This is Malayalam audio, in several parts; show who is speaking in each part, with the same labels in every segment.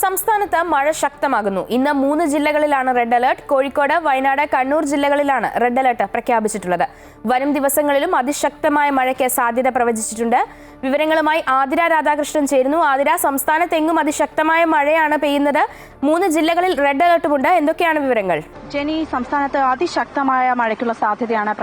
Speaker 1: സംസ്ഥാനത്ത് മഴ ശക്തമാകുന്നു. ഇന്ന് 3 ജില്ലകളിലാണ് റെഡ് അലർട്ട്. കോഴിക്കോട്, വയനാട്, കണ്ണൂർ ജില്ലകളിലാണ് റെഡ് അലർട്ട് പ്രഖ്യാപിച്ചിട്ടുള്ളത്. വരും ദിവസങ്ങളിലും അതിശക്തമായ മഴയ്ക്ക് സാധ്യത പ്രവചിച്ചിട്ടുണ്ട്. വിവരങ്ങളുമായി ആതിര രാധാകൃഷ്ണൻ ചേരുന്നു. ആതിര, സംസ്ഥാനത്തെങ്ങും അതിശക്തമായ മഴയാണ് പെയ്യുന്നത്. 3 ജില്ലകളിൽ റെഡ് അലർട്ടുമുണ്ട്. എന്തൊക്കെയാണ് വിവരങ്ങൾ?
Speaker 2: ജെനി, സംസ്ഥാനത്ത് അതിശക്തമായ മഴയ്ക്കുള്ള സാധ്യതയാണ്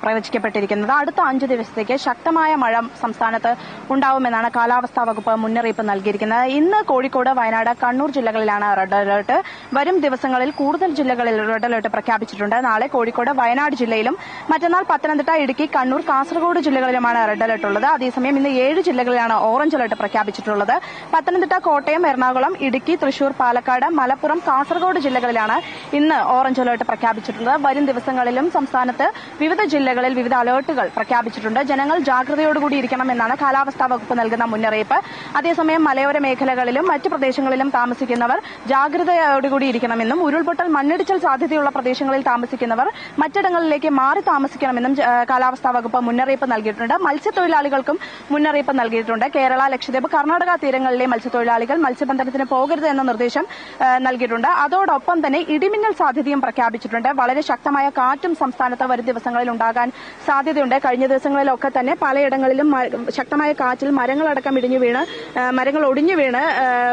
Speaker 2: പ്രവചിക്കപ്പെട്ടിരിക്കുന്നത്. അടുത്ത 5 ദിവസത്തേക്ക് ശക്തമായ മഴ സംസ്ഥാനത്ത് ഉണ്ടാവുമെന്നാണ് കാലാവസ്ഥാ വകുപ്പ് മുന്നറിയിപ്പ് നൽകിയിരിക്കുന്നത്. ഇന്ന് കോഴിക്കോട്, വയനാട്, കണ്ണൂർ ജില്ലകളിലാണ് റെഡ് അലർട്ട്. വരും ദിവസങ്ങളിൽ കൂടുതൽ ജില്ലകളിൽ റെഡ് അലർട്ട് പ്രഖ്യാപിച്ചിട്ടുണ്ട്. നാളെ കോഴിക്കോട്, വയനാട് ജില്ലയിലും മറ്റന്നാൾ പത്തനംതിട്ട, ഇടുക്കി, കണ്ണൂർ, കാസർഗോഡ് ജില്ലകളിലുമാണ് റെഡ് അലർട്ട് ഉള്ളത്. അതേസമയം ഇന്ന് 7 ജില്ലകളിലാണ് ഓറഞ്ച് അലർട്ട് പ്രഖ്യാപിച്ചിട്ടുള്ളത്. പത്തനംതിട്ട, കോട്ടയം, എറണാകുളം, ഇടുക്കി, തൃശൂർ, പാലക്കാട്, മലപ്പുറം, കാസർഗോഡ് ജില്ലകളിലാണ് ഇന്ന് ഓറഞ്ച് അലർട്ട് പ്രഖ്യാപിച്ചിട്ടുള്ളത്. വരും ദിവസങ്ങളിലും സംസ്ഥാനത്ത് വിവിധ ജില്ലകളിൽ വിവിധ അലർട്ടുകൾ പ്രഖ്യാപിച്ചിട്ടുണ്ട്. ജനങ്ങൾ ജാഗ്രതയോടുകൂടി ഇരിക്കണമെന്നാണ് കാലാവസ്ഥാ വകുപ്പ് നൽകുന്ന മുന്നറിയിപ്പ്. അതേസമയം മലയോര മേഖലകളിലും മറ്റ് പ്രദേശങ്ങളിലും താമസിക്കുന്നവർ ജാഗ്രതയോടുകൂടി ഇരിക്കണമെന്നും ഉരുൾപൊട്ടൽ, മണ്ണിടിച്ചിൽ സാധ്യതയുള്ള പ്രദേശങ്ങളിൽ താമസിക്കുന്നവർ മറ്റിടങ്ങളിലേക്ക് മാറി താമസിക്കണമെന്നും കാലാവസ്ഥാ വകുപ്പ് മുന്നറിയിപ്പ് നൽകിയിട്ടുണ്ട്. മത്സ്യത്തൊഴിലാളികൾക്കും മുന്നറിയിപ്പ് നൽകിയിട്ടുണ്ട്. കേരള, ലക്ഷദ്വീപ്, കർണാടക തീരങ്ങളിലെ മത്സ്യത്തൊഴിലാളികൾ മത്സ്യബന്ധനത്തിന് പോകരുത് എന്ന നിർദ്ദേശം നൽകിയിട്ടുണ്ട്. അതോടൊപ്പം തന്നെ ഇടിമിന്നൽ സാധ്യതയും പ്രഖ്യാപിച്ചിട്ടുണ്ട്. വളരെ ശക്തമായ കാറ്റും സംസ്ഥാനത്ത് വരും ദിവസങ്ങളിൽ ഉണ്ടാകാൻ സാധ്യതയുണ്ട്. കഴിഞ്ഞ ദിവസങ്ങളിലൊക്കെ തന്നെ പലയിടങ്ങളിലും ശക്തമായ കാറ്റിൽ മരങ്ങളടക്കം മരങ്ങൾ ഒടിഞ്ഞു വീണ്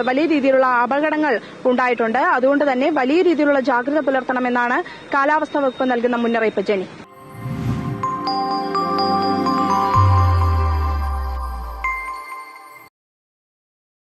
Speaker 2: വലിയ രീതിയിലുള്ള അപകടങ്ങൾ ഉണ്ടായിട്ടുണ്ട്. അതുകൊണ്ട് തന്നെ വലിയ രീതിയിലുള്ള ജാഗ്രത പുലർത്തണമെന്നാണ് കാലാവസ്ഥാ വകുപ്പ് നൽകുന്ന മുന്നറിയിപ്പ്. ജെനി.